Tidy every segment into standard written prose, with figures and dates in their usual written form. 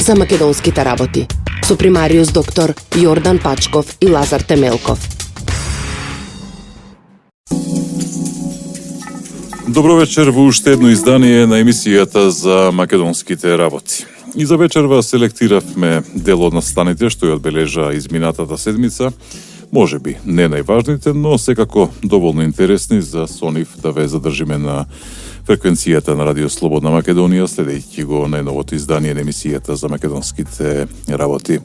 за македонските работи со примариус доктор Јордан Пачков и Лазар Темелков. Добро вечер во уште едно издание на емисијата за македонските работи. И за вечерва селектиравме дел од настаните што ја одбележа изминатата седмица. Може би не најважните, но секако доволно интересни за со нив да ве задржиме на фреквенцијата на Радио Слободна Македонија, следејќи го најновото издание на емисијата за македонските работи.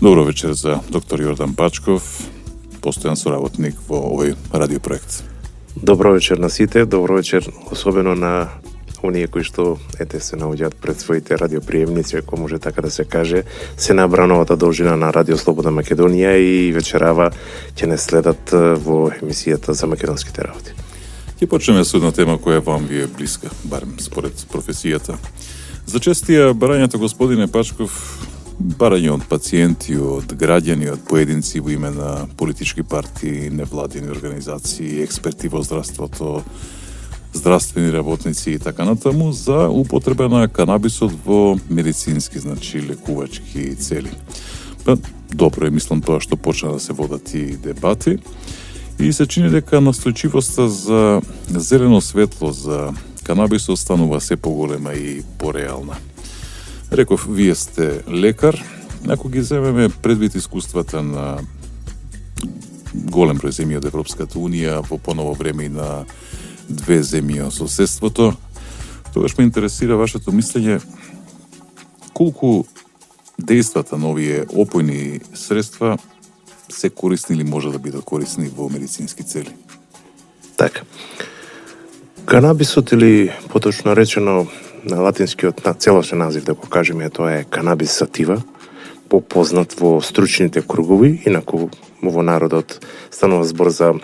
Добро вечер за доктор Јордан Пачков, постојан соработник во овој радиопроект. Добро вечер на сите, добро вечер особено на оние кои што се наоѓаат пред своите радиоприемници, ако може така да се каже, се на брановата должина на Радио Слободна Македонија и вечерава ќе не следат во емисијата за македонските работи. Ќе почнеме со една тема која вам ви е блиска, барем според професијата. За честија барањата, господине Пачков, барање од пациенти, од граѓани, од поединци во име на политички партии, невладини организации, експерти во здравството, здравствени работници и така натаму за употреба на канабисот во медицински, значи лекувачки цели. Добро е, мислам, тоа што почна да се водат и дебати и се чини дека настојчивоста за зелено светло за канабисот станува се поголема и пореална. Реков, вие сте лекар, ако ги земеме предвид искуствата на голем број земји од Европската Унија во поново време и на две земји од соседството, тогаш ме интересира вашето мислење колку дејствата на овие опојни средства се корисни или може да бидат корисни во медицински цели. Така. Канабисот или поточно речено на латинскиот целосен назив да го кажеме, тоа е канабис сатива, попознат во стручните кругови, инаку во народот станува збор за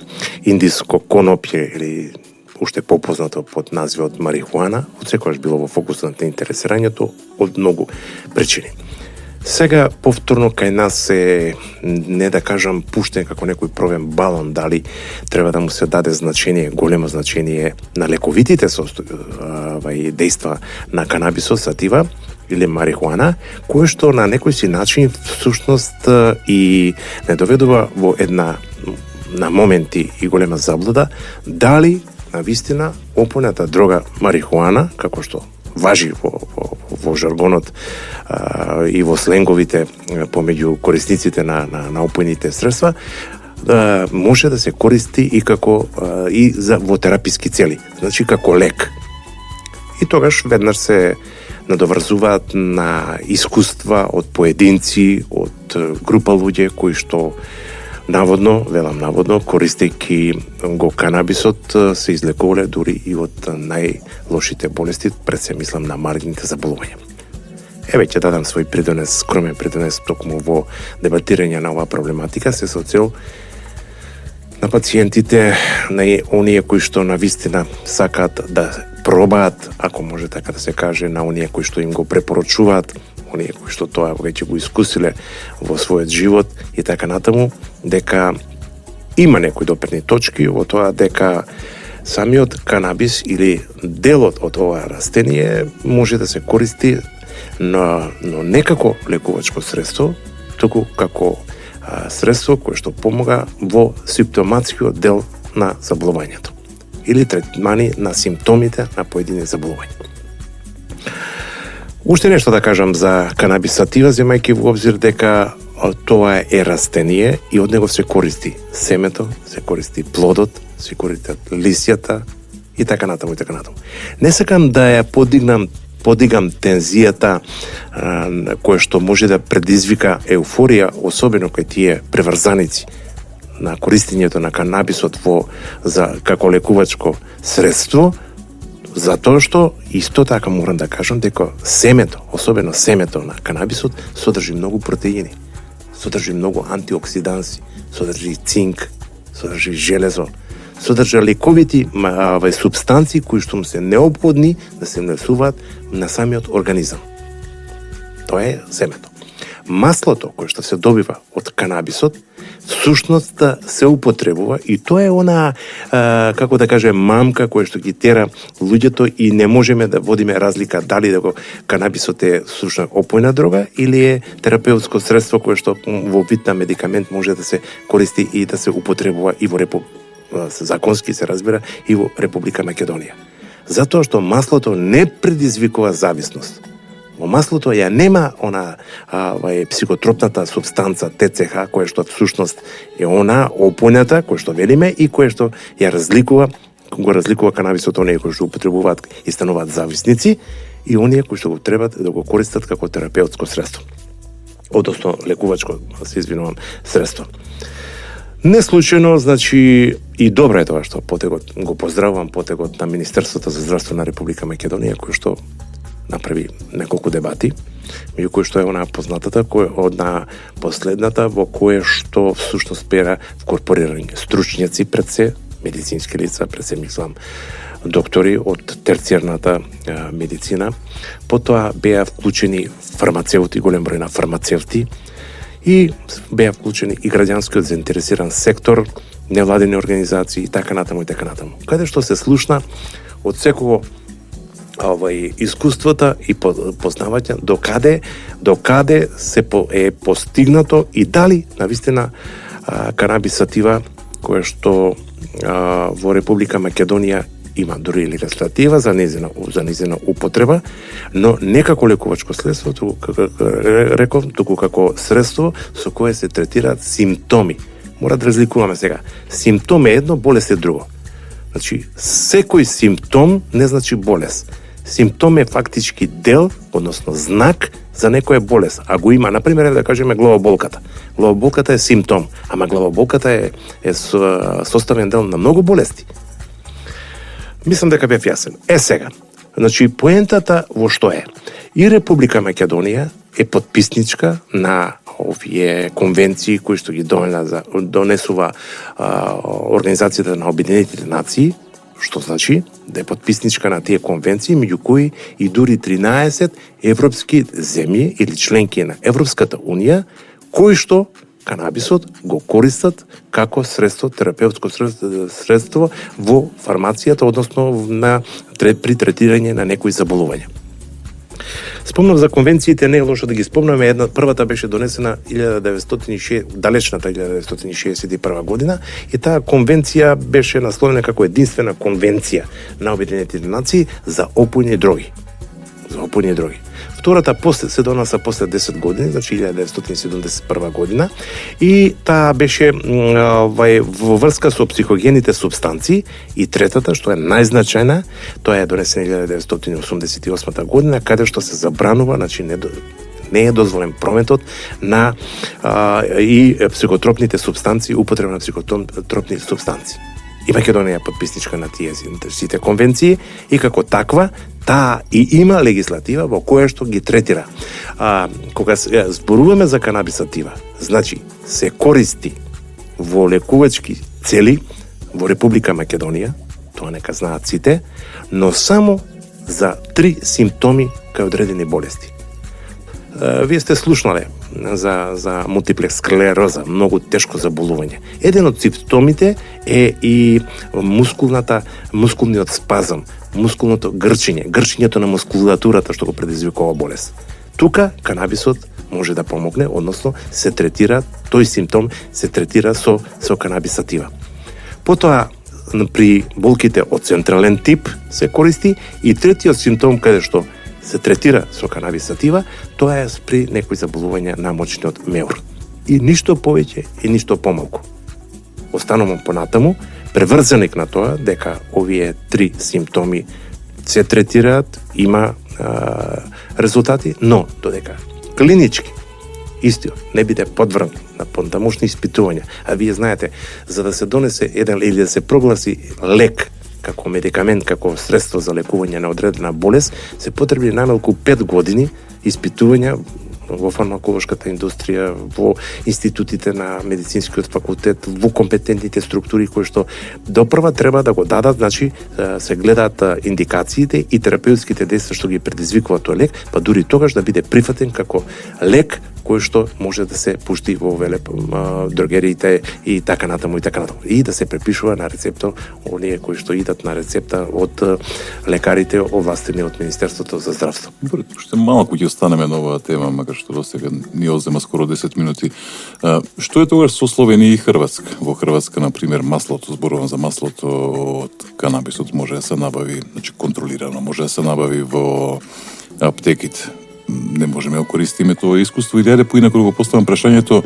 индиско конопје или уште попознато под називот марихуана, отсекогаш било во фокусот на интересирањето од многу причини. Сега повторно кај нас е, не да кажам пуштен како некој провен балон, дали треба да му се даде значение, големо значение на лековитите дејства на канабисот сатива или марихуана, кој што на некој си начин всушност и не доведува во една на моменти и голема заблуда, дали на вистина опојната дрога марихуана, како што важи во жаргонот и во сленговите помеѓу корисниците на опојните средства, може да се користи и како и за во тераписки цели, значи како лек. И тогаш веднаш се надоврзуваат на искуства од поединци, од група луѓе кои што наводно, користејќи го канабисот, се излекувале дури и од најлошите болести, пред се мислам на маргините заболувања. Еве ќе дадам свој придонес, скромен придонес токму во дебатирање на оваа проблематика, се со цел на пациентите, на оние кои што на вистина сакаат да пробаат, ако може така да се каже, на оние кои што им го препорачуваат, оние кои што тоа веќе го искусиле во својот живот и така натаму, дека има некои допирни точки во тоа дека самиот канабис или делот од ова растение може да се користи но не како лекувачко средство, туку како средство кое што помага во симптоматскиот дел на заболувањето или третмани на симптомите на поедини заболувања. Уште нешто да кажам за канабис сатива, земајќи во обзир дека тоа е растение и од него се користи семето, се користи плодот, се користат лисјата и така натаму и така натаму. Не сакам да ја подигам тензијата која што може да предизвика еуфорија, особено кај тие преврзаници на користењето на канабисот како лекувачко средство, затоа што исто така морам да кажам дека семето, особено семето на канабисот, содржи многу протеини, содржи многу антиоксиданси, содржи цинк, содржи железо, содржа лековити супстанции кои што му се неопходни да се внесуваат на самиот организам. Тоа е семето. Маслото кое што се добива од канабисот сушноста се употребува и тоа е она, како да кажем, мамка која што ги тера луѓето и не можеме да водиме разлика дали да го канабисот е сушна опојна дрога или е терапеутско средство кое што во вид на медикамент може да се користи и да се употребува и во законски се разбира и во Република Македонија. Затоа што маслото не предизвикува зависност. Во маслото ја нема она психотропната субстанца ТЦХ, која што всушност е она опојната, која што велиме и која што го разликува канабисот оние кои што употребуваат и стануваат зависници и оние кои што го требат да го користат како терапеутско средство. Односно лекувачко, се извинувам, средство. Не случајно, значи, и добро е тоа што потегот, го поздравувам потегот на Министерството за здравство на Република Македонија, кој што направи неколку дебати, меѓу кои што е она познатата, одна последната, во кое што всушност беа вкорпорирани стручњаци пред се, медицински лица, пред се мислам, доктори од терцијарната медицина, потоа беа вклучени фармацеути, голем број на фармацевти, и беа вклучени и граѓанскиот заинтересиран сектор, невладени организации и така натаму и така натаму. Каде што се слушна од секого искуствата и познавања до каде се е постигнато и дали навистина канабис сатива која што во Република Македонија има дури легислатива за незина употреба, но не како лекувачко средство, туку како средство со кое се третираат симптоми. Мора да разликуваме сега. Симптом е едно, болест е друго. Значи, секој симптом не значи болест. Симптом е фактички дел, односно знак за некоја болест. А го има, например, да кажеме главоболката. Главоболката е симптом, ама главоболката е составен дел на многу болести. Мислам дека бев јасен. Сега, значи, поентата во што е? И Република Македонија е подписничка на овие конвенции кои што ги донесува Организацијата на Обединетите нации, што значи да е подписничка на тие конвенции, меѓу кои и дури 13 европски земји или членки на Европската Унија, кои што канабисот го користат како средство, терапеутско средство во фармацијата, односно при третирање на некои заболувања. Спомнав за конвенциите, не е лошо да ги спомнаме. Првата беше донесена далечната 1961 година и таа конвенција беше насловена како единствена конвенција на Обединетите нации за опојни дроги. Втората се донеса после 10 години, значи 1971 година, и таа беше во врска со психогените субстанции, и третата, што е најзначајна, тоа е донесена 1988 година, каде што се забранува, значи не е дозволен прометот на и психотропните субстанции, употреба на психотропни субстанции. И Македонија е подписничка на тие сите конвенции и како таква таа и има легислатива во која што ги третира. Кога зборуваме за канабис сатива, значи се користи во лекувачки цели во Република Македонија, тоа нека знаат сите, но само за 3 симптоми кај одредени болести. Вие сте слушнале за мултиплекс склероза, многу тешко заболување. Еден од симптомите е и мускулниот спазам, мускулното грчењето на мускулатурата што го предизвикува болест. Тука канабисот може да помогне, односно се третира, тој симптом се третира со канабис сатива. Потоа при болките од централен тип се користи и третиот симптом каде што се третира со канабис сатива, тоа е при некои заболувања на мочниот меур. И ништо повеќе и ништо помалку. Останувам понатаму, преврзаник на тоа дека овие 3 симптоми се третираат, има резултати, но додека клинички истиот не биде подвргнат на понатамошни испитувања, а вие знаете, за да се донесе еден или да се прогласи лек како медикамент, како средство за лекување на одредена болест, се потребни најмалку 5 години испитувања во фармаколошката индустрија, во институтите на медицинскиот факултет, во компетентните структури кои што допрва треба да го дадат, значи се гледаат индикациите и терапеутските дејства што ги предизвикува тој лек, па дури тогаш да биде прифатен како лек кој што може да се пушти во дрогериите и така натаму. И да се препишува на рецепта оние кои што идат на рецепта од лекарите овластени од Министерството за здравство. Уште малку ќе останеме на оваа тема, макар што досега ни одзема скоро 10 минути. Што е тогаш со Словенија и Хрватска? Во Хрватска, на пример, маслото, зборувам за маслото од канабисот, може да се набави, значи контролирано, може да се набави во аптеките. Не можеме да користиме тоа искуство. И да поинаку го поставам прашањето,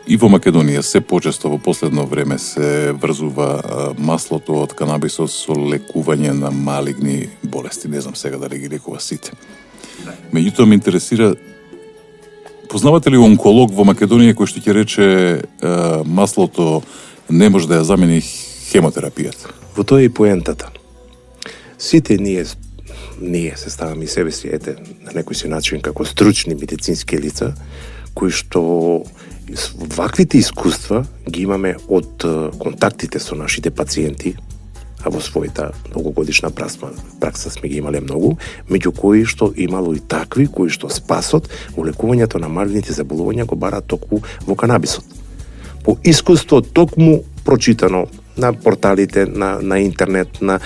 и во Македонија се почесто во последно време се врзува маслото од канабисот со лекување на малигни болести. Не знам сега дали ги лекува сите. Меѓутоа ме интересира, познавате ли онколог во Македонија кој што ќе рече маслото не може да ја замени хемотерапијата? Во тоа е и поентата. Сите ние се ставаме и себе си, на некој си начин како стручни медицински лица, кои што ваквите искуства ги имаме од контактите со нашите пациенти, а во својата многогодишна пракса сме ги имале многу, меѓу кои што имало и такви кои што спасот во лекувањето на малигните заболувања го бараат токму во канабисот. По искуство токму прочитано на порталите, на интернет, на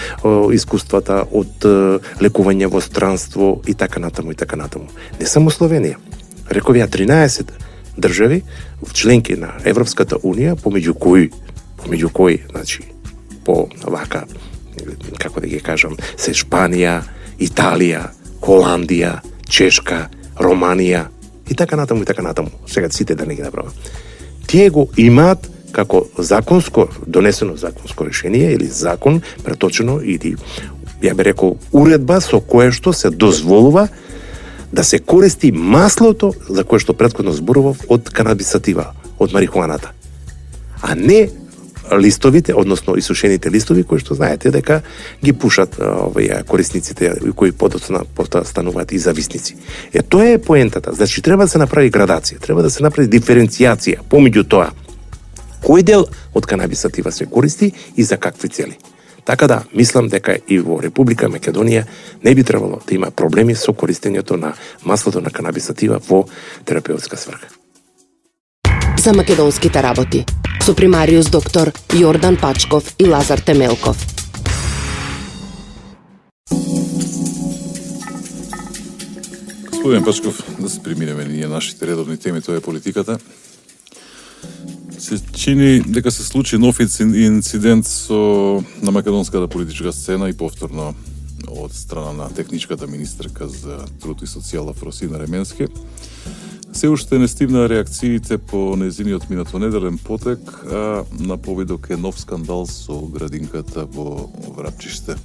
искуствата од лекување во странство и така натаму. Не само Словенија. Реков ја 13 држави, членки на Европската Унија, помеѓу кои, значи, по вака, како да ги кажам, се Шпанија, Италија, Холандија, Чешка, Романија и така натаму. Сега сите да не ги направам. Тие го имаат како донесено законско решение или закон преточено или, ја би рекол, уредба со кое што се дозволува да се користи маслото за кое што претходно зборував од канабисатива, од марихуаната. А не листовите, односно исушените листови, кои што знаете дека ги пушат корисниците кои потоа стануваат и зависници. Тоа е поентата. Значи треба да се направи градација, треба да се направи диференцијација помеѓу тоа кој дел од канабисатива се користи и за какви цели. Така да, мислам дека и во Република Македонија не би требало да има проблеми со користењето на маслото на канабисатива во терапеутска сврха. За македонските работи со примариус доктор Јордан Пачков и Лазар Темелков. Господин Пачков, да се преминеме ние нашите редовни теми, тоа е политиката. Се чини дека се случи нов инцидент на македонската политичка сцена и повторно од страна на техничката министерка за труд и социјала Фросина Ременски. Се уште не стигна реакциите по незиниот минатонеделен потек, а на повидок е нов скандал со градинката во Врапчиште.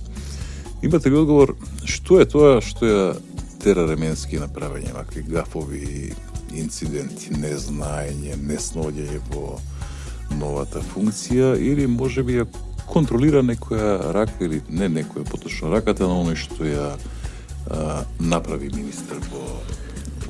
Имате ли одговор што е тоа што ја тера Ременски на правење вакви гафови, инциденти, незнаење, несноѓање во новата функција, или може би ја контролира некоја рака, или не некоја, поточно раката на оној што ја направи министер во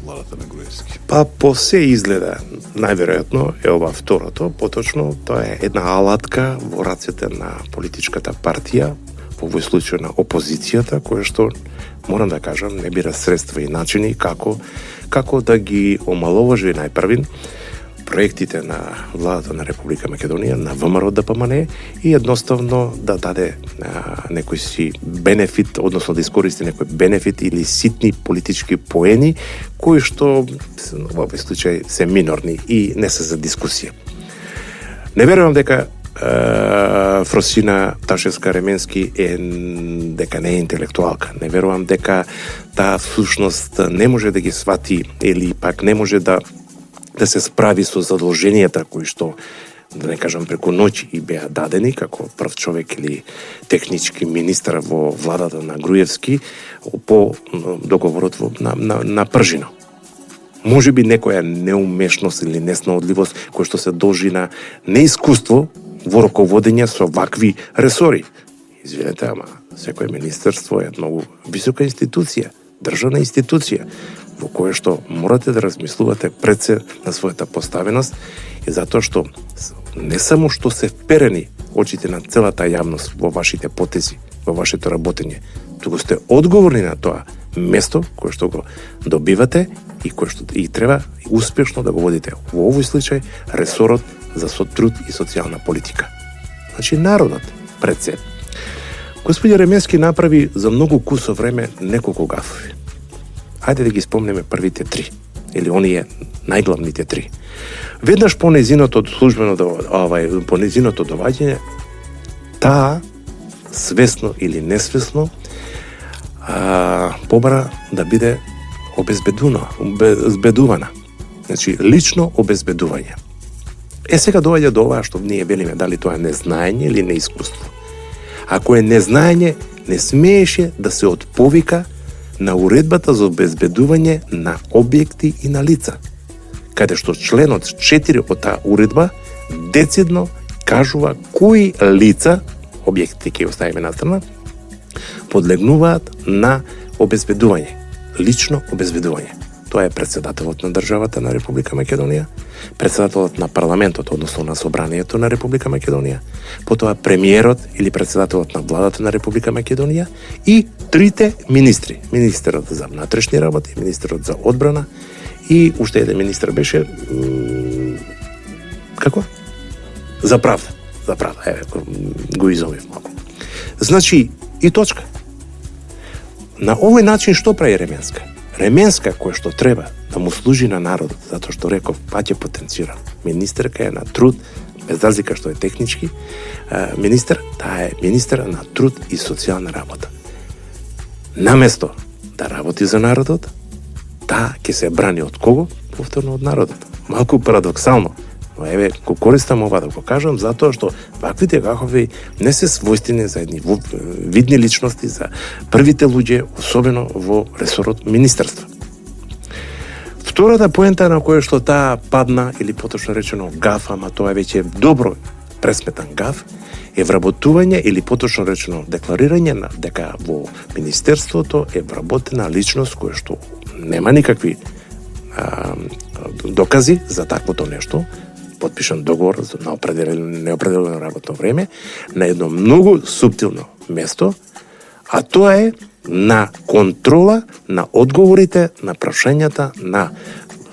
владата на Груевски? Па по се изгледа, најверојатно е ова второто, поточно тоа е една алатка во рацете на политичката партија, во овој случај на опозицијата, која што, морам да кажам, не бира средства и начини како да ги омаловажи најпрвин проектите на владата на Република Македонија, на ВМРО ДПМН и едноставно да даде некој си бенефит, односно да искористи некој бенефит или ситни политички поени, кои што во овој случај се минорни и не се за дискусија. Не верувам дека Фросина Ташевска Ременски дека не е интелектуалка. Не верувам дека таа всушност не може да ги свати или пак не може да се справи со задолженијата кои што, да не кажам, преку ноќ и беа дадени како прв човек или технички министар во владата на Груевски по договорот на пржино. Може би некоја неумешност или неснаодливост која што се должи на неискуство во раководење со вакви ресори. Извинете, ама секој министерство е многу висока институција, државна институција. во кое што морате да размислувате пред се на својата поставеност и затоа што не само што се вперени очите на целата јавност во вашите потези, во вашето работење, туку сте одговорни на тоа место кое што го добивате и кое што и треба успешно да го водите. Во овој случај ресорот за труд и социјална политика. Значи народот пред се. Господи Ременски направи за многу кусо време неколку гафови. Хајде да ги спомнеме првите 3 или оние најглавните 3. Веднаш по незиното службено по незиното доваѓање, таа свесно или несвесно побара да биде обезбедувана. Значи лично обезбедување. Сега доаѓа до ова што ние велиме дали тоа е незнаење или неискуство. Ако е незнаење, не смееше да се отповика на уредбата за обезбедување на објекти и на лица, каде што членот 4 од таа уредба децидно кажува кои лица, објекти ќе оставиме на страна, подлегнуваат на обезбедување, лично обезбедување. Тоа е председателот на државата на Република Македонија, председателот на парламентот, односно на собранието на Република Македонија, потоа премиерот или председателот на владата на Република Македонија и 3 министри. Министерот за внатрешни работи, министерот за одбрана и уште еден министер беше како? За правда. Еве, го изомив малку. Значи, и точка. На овој начин што прави Ременска? Ременска, која што треба да му служи на народот, затоа што реков, пак е потенциран. Министерка е на труд, без разлика што е технички, министер, таа е министер на труд и социјална работа. Наместо да работи за народот, таа ќе се брани од кого? Повторно од народот. Малку парадоксално, но еве, го користам ова да го кажам, затоа што ваквите гафови не се својствени за едни видни личности, за првите луѓе, особено во ресорот министерство. Втората поента на која што таа падна, или поточно речено гаф, ама тоа веќе е добро пресметан гаф, е вработување или поточно речено декларирање на дека во министерството е вработена личност која што нема никакви докази за таквото нешто, подпишан договор на неопределено работно време на едно многу суптилно место, а тоа е на контрола на одговорите на прашањата на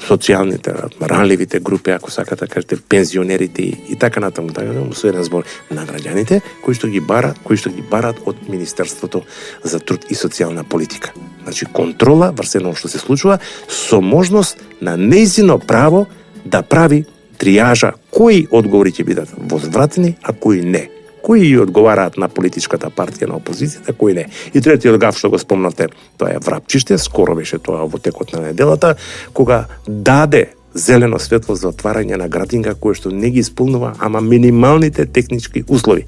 социјалните, ранливите групи, ако сакате да кажете пензионерите и така натаму, со еден збор на граѓаните кои што ги барат од Министерството за труд и социјална политика. Значи контрола врз едно што се случува со можност на нејзино право да прави тријажа кои одговори ќе бидат возвратени, а кои не. Кои ја одговараат на политичката партија на опозицијата, кои не. И третиот гаф што го спомнате, тоа е Врапчиште, скоро беше тоа во текот на неделата, кога даде зелено светло за отварање на градинка која што не ги исполнува, ама минималните технички услови.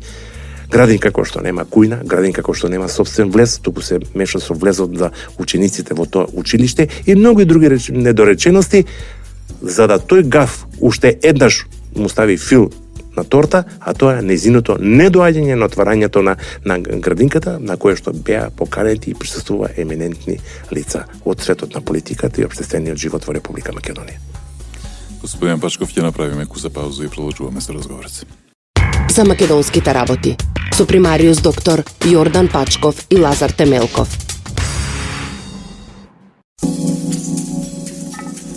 Градинка која што нема кујна, градинка која што нема собствен влез, туку се меша со влезот за учениците во тоа училиште и многу други недоречености, за да тој гаф уште еднаш му стави фил на торта, а тоа е незиното недоаѓање на отварањето на градинката, на кое што беа поканети и присуствува еминентни лица од светот на политиката и општествениот живот во Република Македонија. Господин Пачков, ќе направиме куса пауза и продолжуваме со разговорот. За македонските работи со примариус доктор Јордан Пачков и Лазар Темелков.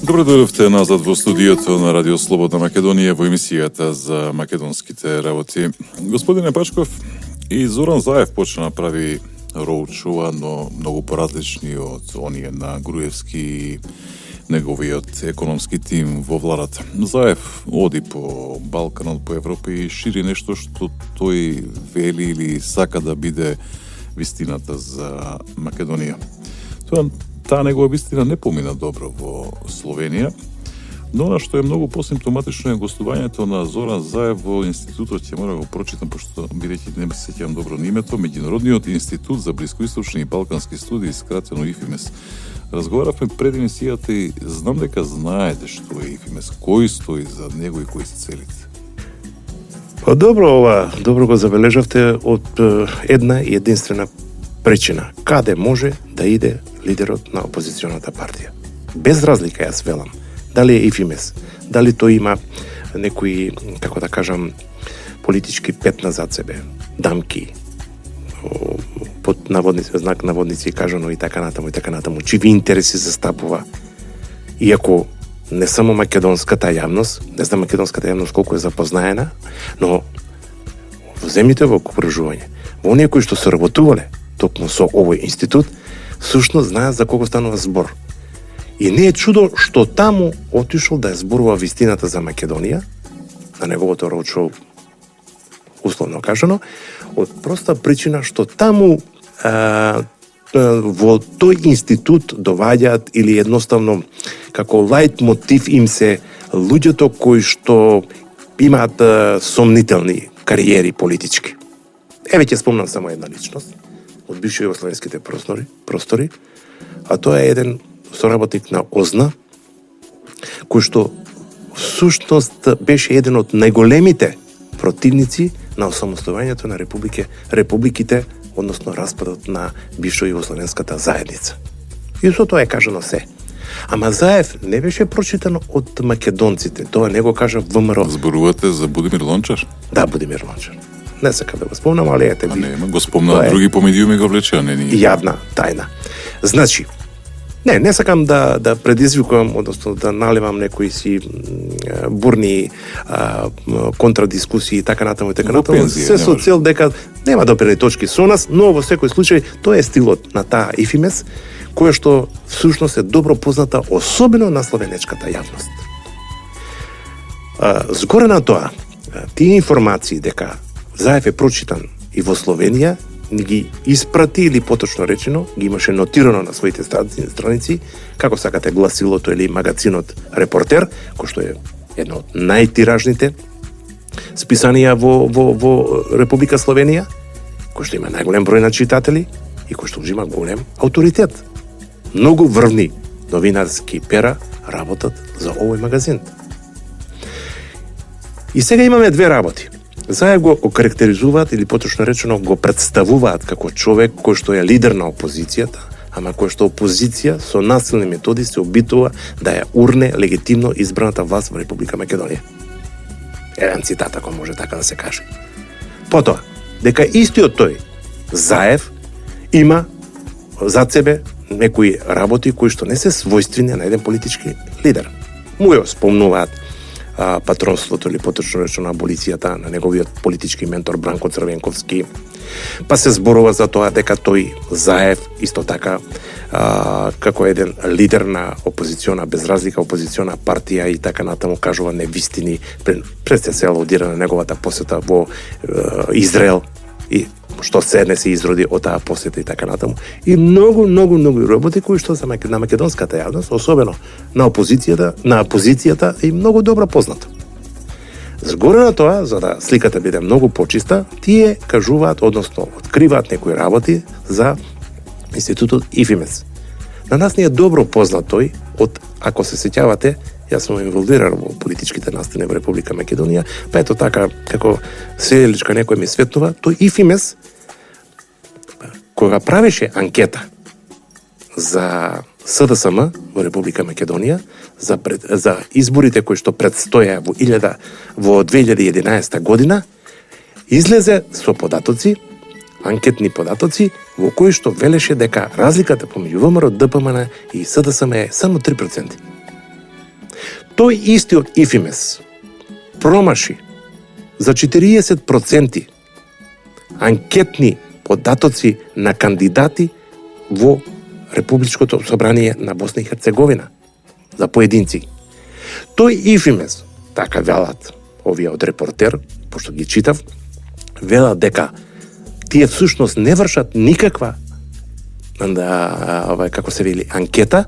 Добро дојдовте назад во студиото на Радио Слободна Македонија во емисијата за македонските работи. Господине Пачков, и Зоран Заев почна да прави роучува, но многу поразлични од оние на Груевски и неговиот економски тим во владата. Заев оди по Балканот, по Европа и шири нешто што тој вели или сака да биде вистината за Македонија. Таа негова вистина не помина добро во Словенија, но она што е многу посимптоматично е гостувањето на Зоран Заев во институтот, ќе мора да го прочитам, пошто бидејќи не се сеќавам добро на името, Меѓународниот институт за блискоисточни и балкански студии, скратено ИФИМЕС. Разговаравме пред емисијата и знам дека знаете што е ИФИМЕС, кој стои за него и кои се целите. Па добро го забележавте од една и единствена причина. Каде може да иде лидерот на опозиционата партија? без разлика јас велам, дали е ефимес, дали тој има некои, како да кажам, политички петна зад себе, дамки, под наводници, знак наводници кажано и така натаму, чиви интереси застапува. Иако не само македонската јавност, не знам македонската јавност колку е запознаена, но во земјите во окружување, во оние кои што се работувале токму со овој институт, всушност знаат за кого станува збор. И не е чудо што таму отишол да ја зборува вистината за Македонија, на неговото роуд-шоу, условно кажано, од проста причина што таму во тој институт доваѓаат или едноставно како лајт мотив им се луѓето кои што имаат сомнителни кариери политички. Еве ќе спомнам само една личност од бивши југословенските простори, а тоа е еден соработник на ОЗНА, кој што всушност беше еден од најголемите противници на осамостојувањето на републиките, односно распадот на бившо југословенската заедница. И со тоа е кажано се. Ама Заев не беше прочитано од македонците, тоа не го кажа ВМРО. Зборувате за Будимир Лончар? Да, Будимир Лончар. Не сакам да го спомнам, али ете ви. Нема, го спомнаа други по медиуми го влече, а не ние. Јавна тајна. Значи, не сакам да предизвикувам, односно да наливам некои си бурни контрадискусии и така натаму. Се со цел дека нема допирни точки со нас, но во секој случај тоа е стилот на таа ефимес, која што всушност е добро позната, особено на словенечката јавност. Згоре на тоа, тие информации дека Заев е прочитан и во Словенија, ни ги испрати или поточно речено, ги имаше нотирано на своите страници, како сакате гласилото или магазинот Репортер, кој што е едно од најтиражните списанија во Република Словенија, кој што има најголем број на читатели и кој што ужима голем авторитет. Многу врвни новинарски пера работат за овој магазин. И сега имаме две работи. Заев го окарактеризуваат или поточно речено го представуваат како човек кој што е лидер на опозицијата, ама кој што опозиција со насилни методи се обидува да ја урне легитимно избраната власт во Република Македонија. Еден цитат, ако може така да се каже. Потоа, дека истиот тој, Заев, има зад себе некои работи кои што не се својствени на еден политички лидер. Му ја спомнуваат патронството или поточно речено аболицијата на неговиот политички ментор Бранко Црвенковски. Па се зборува за тоа дека тој Заев исто така како еден лидер на опозициона, без разлика опозициона партија и така натаму кажува невистини, пред се алудира на неговата посета во Израел и што седне се изроди од таа посета и така натаму. И многу работи кои што на македонската јавност, особено на опозицијата и многу добро познато. Згоре на тоа, за да сликата биде многу почиста, тие кажуваат, односно откриваат некои работи за институтот ИФИМЕС. На нас ни е добро познат тој, ако се сеќавате, јас сум инволвиран во политичките настани во Република Македонија, па ето така, како селичка некој ми светнува, тој ИФИМЕС, кога правеше анкета за СДСМ во Република Македонија, за изборите кои што предстоја во 2011 година, излезе со податоци, анкетни податоци, во кои што велеше дека разликата помеѓу ВМРО, ДПМН и СДСМ е само 3%. Тој истиот ИФИМЕС промаши за 40% анкетни податоци на кандидати во Републичкото собрание на Босна и Херцеговина за поединци. Тој ИФИМЕС, така велат овие од Репортер, пошто ги читав, велат дека тие всушност не вршат никаква како се вели анкета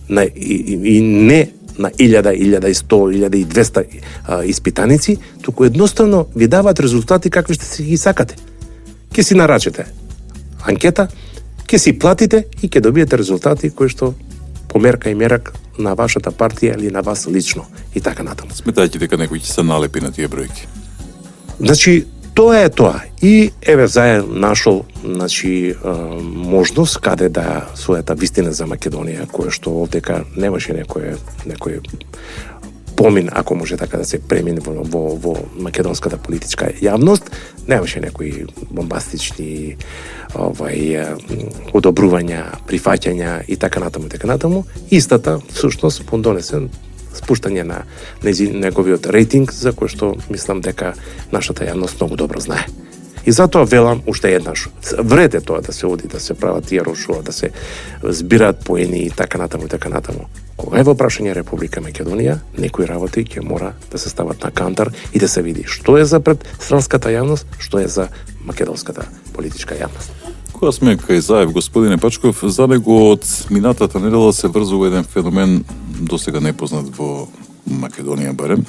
и не на 1000, 1100, 1200 испитаници, туку едноставно ви даваат резултати какви ще си ги сакате. Ке си нарачете анкета, ке си платите и ке добиете резултати кои што по мерка и мерак на вашата партија или на вас лично и така натаму. Сметајќи дека некој ќе се налепи на тие бројки? Значи, Тоа е тоа. И еве Заев нашол, значи, можност каде да својата вистина за Македонија, која што овдека немаше некој помин, ако може така да се премине во македонската политичка јавност, немаше некои бомбастични одобрувања, прифаќања и така натаму. Истата, всушност, донесен спуштање на неговиот рейтинг, за кој што мислам дека нашата јавност многу добро знае. И затоа велам уште еднаш, вред е тоа да се оди, да се прават тие рошува, да се збираат поени и така натаму. Кога е во прашање Република Македонија, некои работи ќе мора да се стават на кантар и да се види што е за пред странската јавност, што е за македонската политичка јавност. Кога сме кај Заев, господине Пачков, за него од минатата недела се врзува еден феномен досега непознат во Македонија барем,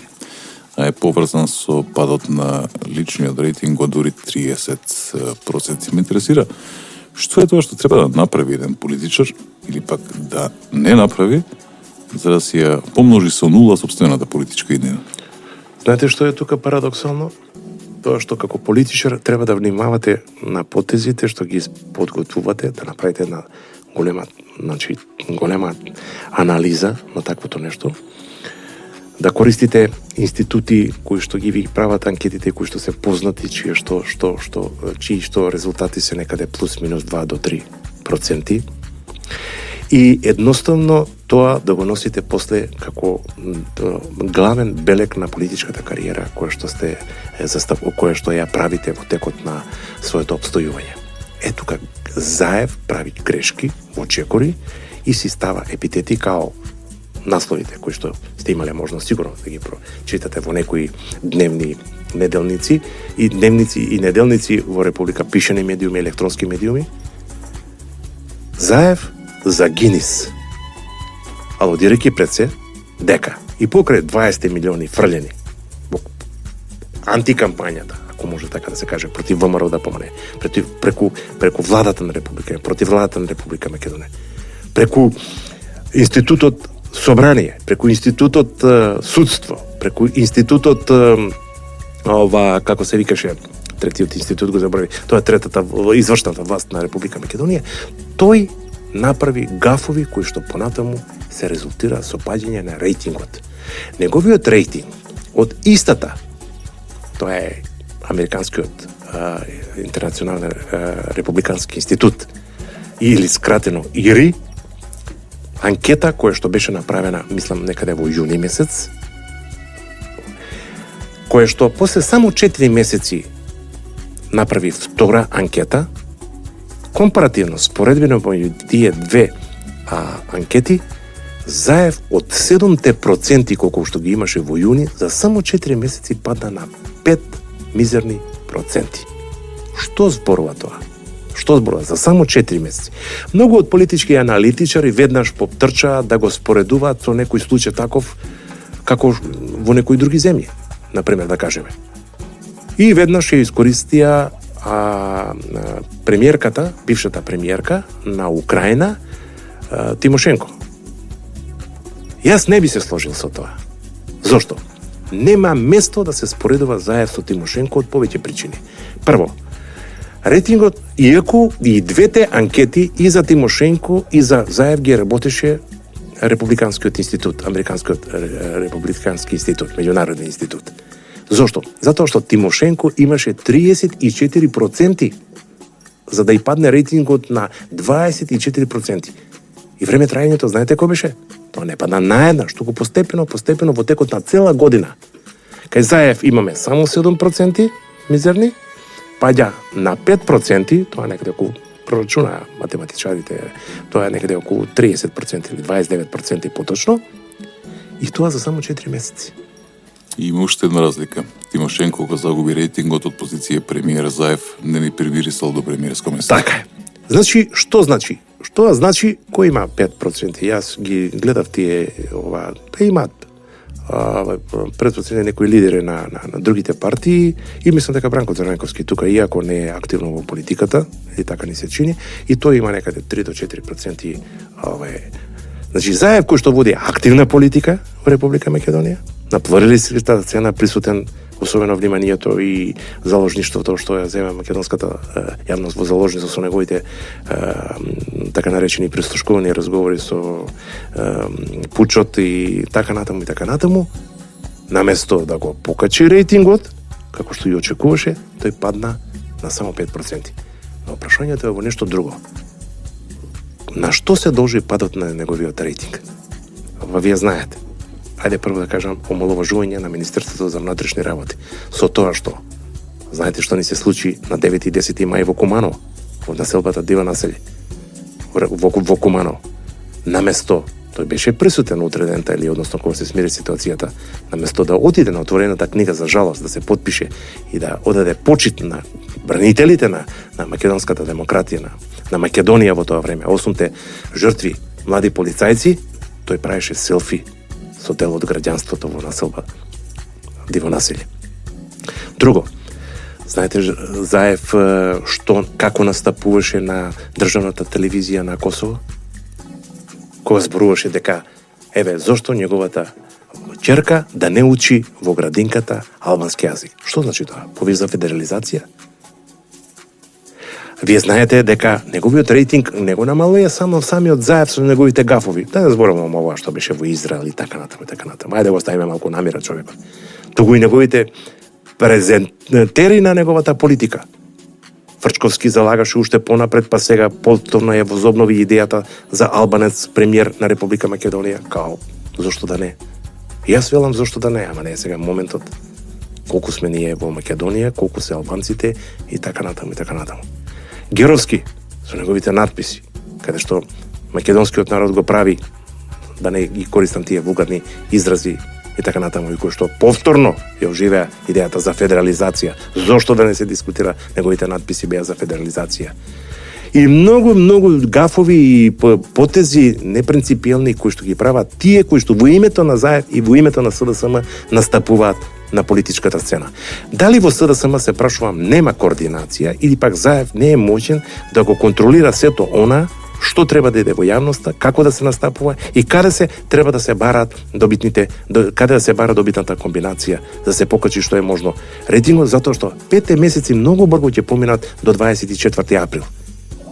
а е поврзан со падот на личниот рейтинг од дури 30%. Ме интересира, што е тоа што треба да направи еден политичар, или пак да не направи, за да си ја помножи со нула собствената политичка иднина? Знаете што е тука парадоксално? Тоа што како политичар треба да внимавате на потезите што ги подготвувате, да направите една голема анализа на таквото нешто, да користите институти кои што ги прават анкетите, кои што се познати, чии што резултати се некаде плюс минус 2 до 3%. И едноставно тоа да го носите после како главен белег на политичката кариера која што ја правите во текот на своето обстојување. Ето как Заев прави грешки во чекори и си става епитети као насловите кои што сте имале можност сигурно да ги прочитате во некои дневни неделници и неделници во Република, пишени медиуми, електронски медиуми. Заев за Гинис, алудирајќи пред се дека и покрај 20 милиони фрлени во антикампањата, ако може така да се каже, против ВМРО да помне, преку владата на Република, против владата на Република Македонија, преку институтот Собрание, преку институтот судство, преку институтот како се викаше, третиот институт го забрави, тоа е третата извршната власт на Република Македонија, тој направи гафови кои што понатаму се резултира со падање на рейтингот. Неговиот рейтинг од истата, тоа е Американскиот интернационален републикански институт, или скратено ИРИ, анкета која што беше направена, мислам, некаде во јуни месец, која што после само 4 месеци направи втора анкета, компаративно, споредбено меѓу тие две анкети, Заев од 7% колку што ги имаше во јуни, за само 4 месеци падна на 5 мизерни проценти. Што зборува тоа? Што зборува? За само 4 месеци. Многу од политички аналитичари веднаш потрчаат да го споредуваат со некој случај таков како во некои други земји, например, да кажеме. И веднаш ја искористија премиерката, бившата премиерка на Украина, Тимошенко. Јас не би се сложил со тоа. Зошто? Нема место да се споредува Заев со Тимошенко од повеќе причини. Прво, рейтингот, иако и двете анкети и за Тимошенко и за Заев ги работеше Републиканскиот институт, Американскиот републикански институт, меѓународен институт. Зошто? Затоа што Тимошенко имаше 34%, за да и падне рейтингот на 24%. И време трајањето, знаете кој беше? Тоа не падна наеднаш, туку постепено во текот на цела година. Кај Заев имаме само 7% мизерни, паѓа на 5%, тоа некаде околу, прорачуна математичарите, тоа е некаде околу 30% или 29% поточно, и тоа за само 4 месеци. И има уште една разлика. Тимошенко кога загуби рейтингот од позиција премиер, Заев не ни привирисал до премиерско место. Така е. Значи, што значи? Што значи кој има 5%? Јас ги гледав тие те имаат предпоставени некои лидери на другите партии и мислам дека Бранко Црненковски тука, иако не е активно во политиката, или така ни се чини, и тој има некаде 3 до 4%. Значи, Заев кој што води активна политика во Република Македонија, на плуралистичката сцена присутен особено вниманието и заложништвото што ја зема македонската јавност во заложништво со неговите така наречени прислушкувани разговори со пучот и така натаму, наместо да го покачи рейтингот, како што и очекуваше, тој падна на само 5%. Но прашањето е во нешто друго. На што се должи падот на неговиот рейтинг? Вие знаете. Ајде прво да кажам омаловажување на Министерството за внатрешни работи. Со тоа што, знаете што ни се случи на 9 и 10 мај во Куманово, во населбата Дива населје, во Куманово. Наместо, тој беше присутен утредента или односно кога се смири ситуацијата, наместо да отиде на отворената книга за жалост, да се потпише и да одаде почит на бранителите на македонската демократија, на Македонија во тоа време, 8 жртви, млади полицајци, тој правеше селфи со дел од граѓанството во населба Диво населје. Друго, знаете Заев како настапуваше на државната телевизија на Косово? Кога зборуваше дека зошто неговата ќерка да не учи во градинката албански јазик. Што значи тоа? Повеќе за федерализација? Вие знаете дека неговиот рейтинг не го намалува само самиот Заев со неговите гафови. Да не зборувам ова што беше во Израел и така натаму. Ајде го ставиме малку намира човекот. Туку и неговите презентери на неговата политика. Фрчковски залагаше уште понапред, па сега повторно ја возобнови идејата за албанец премиер на Република Македонија. Као, зошто да не? Јас велам зошто да не, ама не е сега моментот. Колку сме ние во Македонија, колку се албанците и така натаму. Геровски, со неговите надписи, каде што македонскиот народ го прави, да не ги користам тие вулгарни изрази и така натаму, и кој што повторно ја оживеа идејата за федерализација. Зошто да не се дискутира, неговите надписи беа за федерализација. И многу гафови и потези непринципиелни кои што ги прават тие кои што во името на Заев и во името на СДСМ настапуваат на политичката сцена. Дали во СДСМ, се прашувам, нема координација или пак Заев не е можен да го контролира сето она што треба да иде во јавноста, како да се настапува и каде се треба да се бараат каде да се бара добитната комбинација, да се покачи што е можно рейтингот, затоа што 5 месеци многу брзо ќе поминат до 24 април.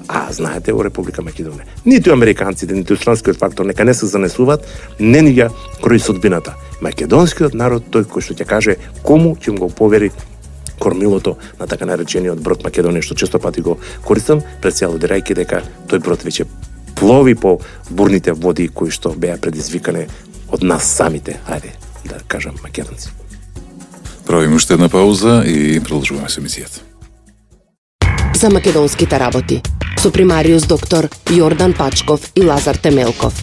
А знаете, во Република Македонија, ниту американците, ниту странскиот фактор нека не се занесуваат, не ни ја крои судбината. Македонскиот народ, тој кој што ќе каже кому ќе го повери кормилото на така наречениот брод Македонија, што често пати го користам, предсјалодирајќи дека тој брод веќе плови по бурните води кои што беа предизвикани од нас самите, ајде да кажам македонци. Правиме уште една пауза и продолжуваме со емисијата. За македонските работи со примариус доктор Јордан Пачков и Лазар Темелков.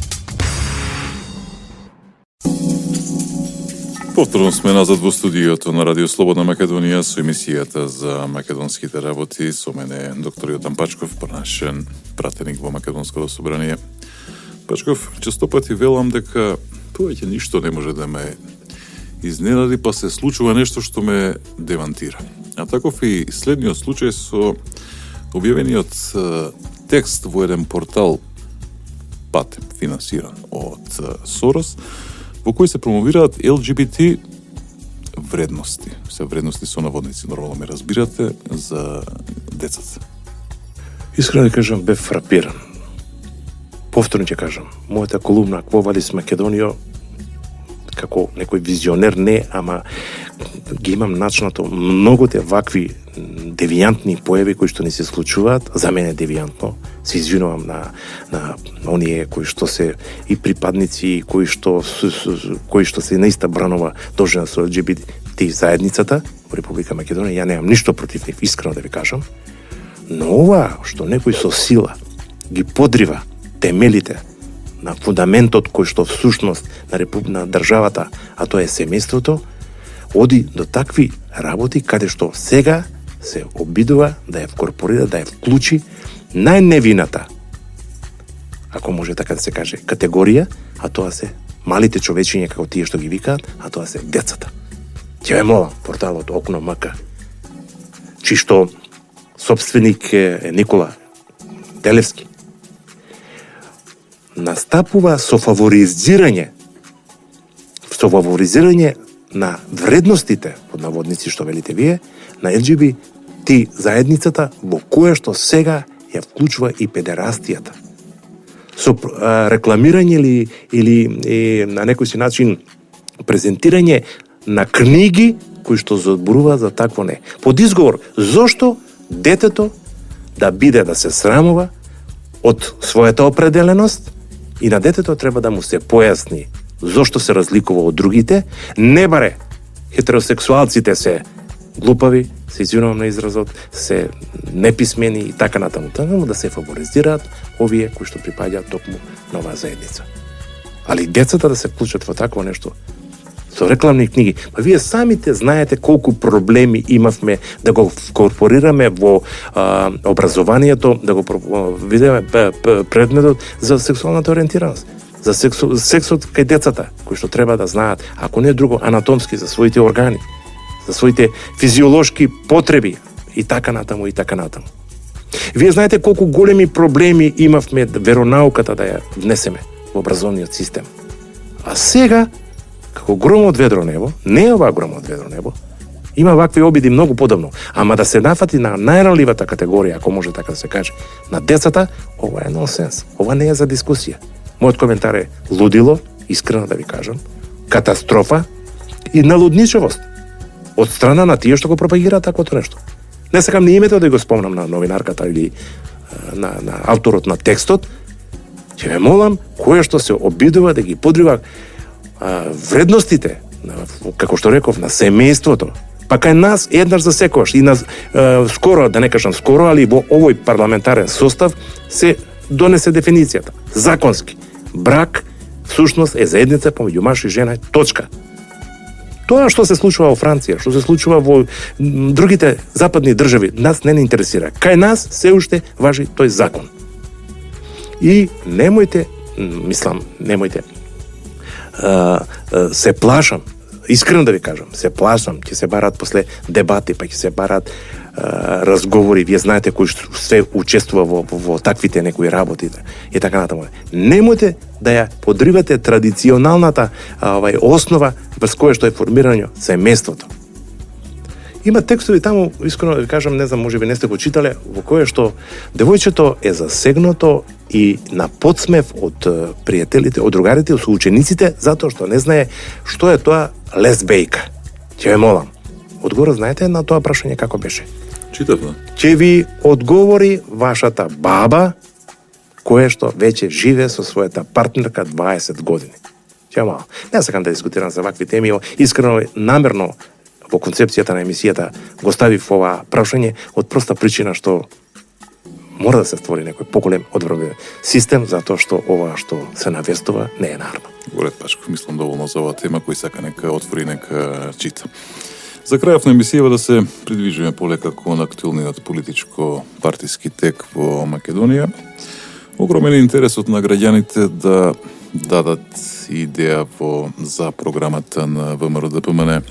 Повторно сме назад во студиото на Радио Слободна Македонија со емисијата за македонските работи. Со мене доктор Јордан Пачков, понашен пратеник во Македонското собрание. Пачков, често пати велам дека повеќе ништо не може да ме изненади, па се случува нешто што ме девантира. А таков и следниот случај со објавениот текст во еден портал Патем, финансиран од Сорос, во кој се промовираат ЛГБТ вредности. Се вредности со наводници, нормално ме разбирате, за децата. Искрено да кажам, бев фрапиран. Повторно ќе кажам, мојата колумна Кво валис Македонијо, како некој визионер не, ама ги имам начнато многоте вакви девијантни појави кои што ни се случуваат. За мене девијантно. Се извинувам на оние кои што се и припадници кои што се наиста бранува должна со ЛГБТ заедницата во Република Македонија. Ја немам ништо против нив, искрено да ви кажам. Но ова што некој со сила ги подрива темелите на фундаментот кој што всушност на државата, а тоа е семејството, оди до такви работи каде што сега се обидува да ја вкорпорира, да ја вклучи најневината, ако може така да се каже, категорија, а тоа се малите човечиња, како тие што ги викаат, а тоа се децата. Ќе ве молам, порталот Окно МК, чишто собственик е Никола Телевски, настапува со фаворизирање на вредностите, под наводници што велите вие, на LGBT заедницата во кое што сега ја вклучува и педерастијата. Со рекламирање или на некој си начин презентирање на книги кои што зборува за такво не. Под изговор, зошто детето да биде да се срамува од својата определеност и на детето треба да му се појасни зошто се разликува од другите, не баре хетеросексуалците се глупави, се извинувам на изразот, се неписмени и така натаму, да се фаворизираат овие кои што припаѓаат токму на оваа заедница. Али децата да се вклучат во такво нешто, со рекламни книги. Па вие самите знаете колку проблеми имавме да го вкорпорираме во образованието, да го видиме предметот за сексуалната ориентираност, за сексот кај децата, кои што треба да знаат, ако не друго, анатомски за своите органи, за своите физиолошки потреби и така натаму и така натаму. Вие знаете колку големи проблеми имавме веронауката да ја внесеме во образовниот систем. А сега, како гром од ведро небо, не е ова гром од ведро небо, има вакви обиди многу подобно, ама да се нафати на најранливата категорија, ако може така да се каже, на децата, ова е нонсенс. Ова не е за дискусија. Мојот коментар е лудило, искрено да ви кажам, катастрофа и налудничевост од страна на тие што го пропагираат таквото нешто. Не сакам ни името да го спомнам на новинарката или на авторот на текстот, ќе ве молам, кој што се обидува да ги подрива вредностите, како што реков, на семејството, па кај нас еднаш за секогаш и на скоро, да не кажам скоро, али во овој парламентарен состав се донесе дефиницијата, законски. Брак всушност е заедница помеѓу маж и жена, точка. Тоа што се случува во Франција, што се случува во другите западни држави, нас не интересира. Кај нас се уште важи тој закон. И немојте, се плашам, искрено да ви кажам, се плашам, ќе се барат после дебати, па ќе се барат разговори, вие знаете кој се учествува во таквите некои работи и така натаму. Немојте да ја подривате традиционалната основа врз која што е формирање семејството. Има текстови таму, искрено да ви кажам, не знам, можеби не сте го читале, во кое што девојчето е засегнато и на подсмев од пријателите, од другарите, од соучениците, затоа што не знае што е тоа лесбејка. Ќе ве молам, одговор знаете на тоа прашање како беше? Читав, да. Ќе ви одговори вашата баба, која што веќе живее со својата партнерка 20 години. Ќе молам. Не сакам да дискутирам за вакви теми, искрено, намерно во концепцијата на емисијата го ставив ова прашање од проста причина што мора да се створи некој поголем одбранбен систем, затоа што ова што се навестува не е нарно. Горет Пачков, мислам доволно за оваа тема, кој сака нека отвори, нека чита. За крајов на емисијава да се придвижиме полека кон актуелниот политичко-партиски тек во Македонија. Огромен е интересот на граѓаните да дадат идеја за програмата на ВМРО-ДПМН.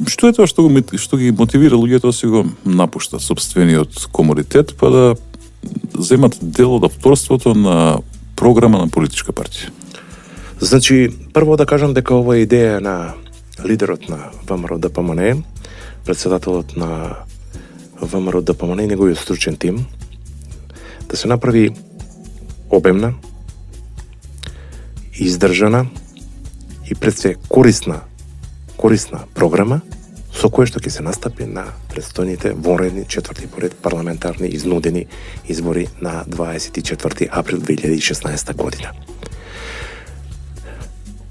Што е тоа што ги мотивира луѓето да си го напуштат сопствениот комодитет, па да земат дел од авторството на програма на политичка партија? Значи, прво да кажам дека ова е идеја на лидерот на ВМРО-ДПМН, председателот на ВМРО-ДПМН и неговиот стручен тим, да се направи обемна, издржана и пред се корисна програма со која што ќе се настапи на предстојните вонредни четврти поред парламентарни изнудени избори на 24 април 2016 година.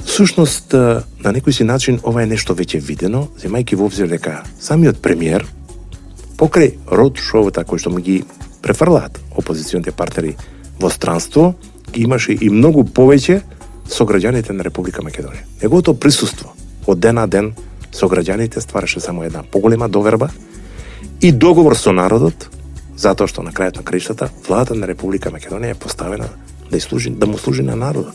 Всушност, на некој си начин, ова е нешто веќе видено, земајќи во обзир дека самиот премиер, покрај род шоута кој што му ги префрлаат опозиционите партнери во странство, имаше и многу повеќе со граѓаните на Република Македонија. Неговото присуство од ден на ден со граѓаните ствараше само една поголема доверба и договор со народот, затоа што на крајот на краиштата владата на Република Македонија е поставена да му служи на народот,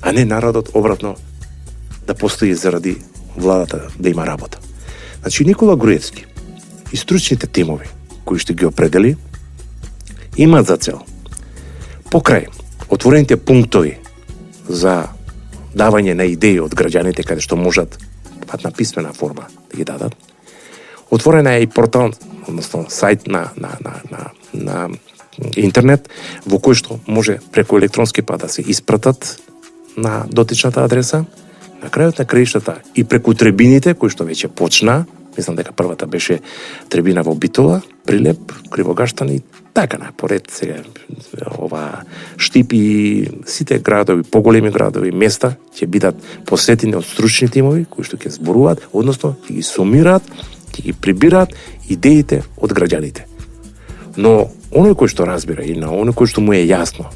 а не народот обратно да постои заради владата да има работа. Значи Никола Груевски и стручните тимови кои што ги определи имаат за цел покрај отворените пунктови за давање на идеи од граѓаните каде што можат пат на писмена форма да ги дадат. Отворена е и портал, односно сајт на интернет, во кој што може преку електронски пат да се испратат на дотичната адреса. На крајот на краиштата и преку требините, кои што веќе почна, мислам дека првата беше требина во Битола, Прилеп, Кривогаштан и така напоред сега ова Штип и сите градови, поголеми градови, места ќе бидат посетени од стручни тимови кои што ќе зборуваат, односно ќе ги сумираат, ќе ги прибираат идеите од граѓаните. Но оној кој што разбира и на оној кој што му е јасно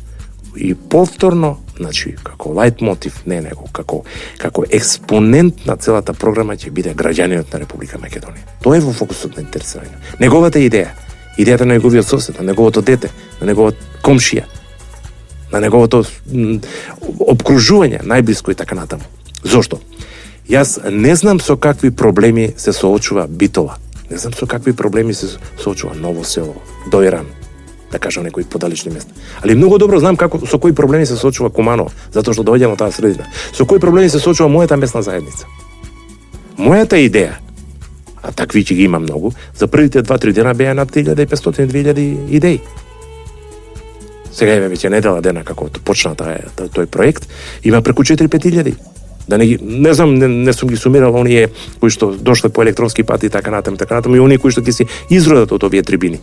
и повторно, значи како лајт мотив, не него, како експонент на целата програма ќе биде граѓанинот на Република Македонија. Тоа е во фокусот на интересирање. Неговата идеја, идејата на неговиот сосед, на неговото дете, на неговот комшија, на неговото обкружување, најблиско и така натаму. Зошто? Јас не знам со какви проблеми се соочува Битола. Не знам со какви проблеми се соочува Ново село, Дојран, да кажам некои подалечни места. Али многу добро знам со кои проблеми се соочува Куманово, затоа што доаѓам од таа средина. Со кои проблеми се соочува мојата месна заедница. Мојата идеја, а такви ќе ги има многу, за првите 2-3 дена беа над 1500-2000 идеи. Сега е веќе недела дена како почна тој проект, има преку 4-5 Да не знам, не сум ги сумирал оние кои што дошле по електронски пат и така натаму и оние кои што ќе се изродат од овие трибини.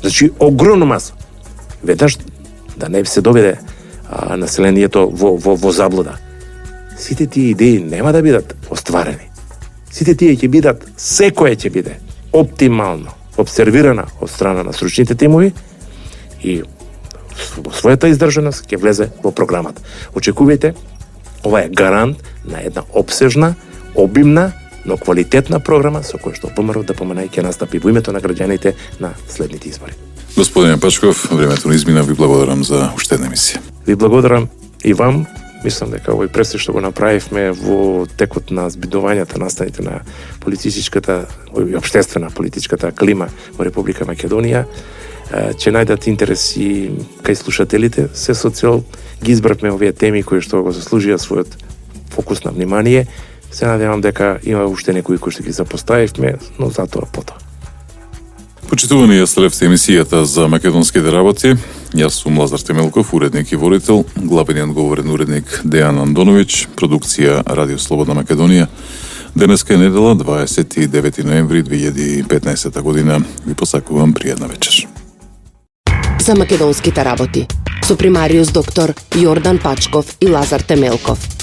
Значи, огромна маса. Веднаш да не се доведе населението во заблуда. Сите тие идеи нема да бидат остварени. Сите тие ќе бидат, секоја ќе биде оптимално обсервирана од страна на стручните тимови и во својата издржаност ќе влезе во програмата. Очекувајте, ова е гарант на една обсежна, обимна, но квалитетна програма со која што ВМРО ДПМН ќе настапи во името на граѓаните на следните избори. Господине Пачков, времето ни измина, ви благодарам за уште една емисија. Ви благодарам и вам. Мислам дека овој пресек што го направивме во текот на збидувањата настаните на политичката и општествена политичката клима во Република Македонија ќе најдат интерес и кај слушателите. Се со цел ги избравме овие теми кои што го заслужија својот фокус на внимание. Се надевам дека има уште некои кои што ги запоставивме, но затоа потоа. Почитувани, ја следевте емисијата за македонските работи. Јас сум Лазар Темелков, уредник и водител, главниот говорен уредник Дејан Андоновиќ, продукција Радио Слободна Македонија. Денеска е недела, 29 ноември 2015 година. Ви посакувам пријатна вечер. За македонските работи со примариус доктор Јордан Пачков и Лазар Темелков.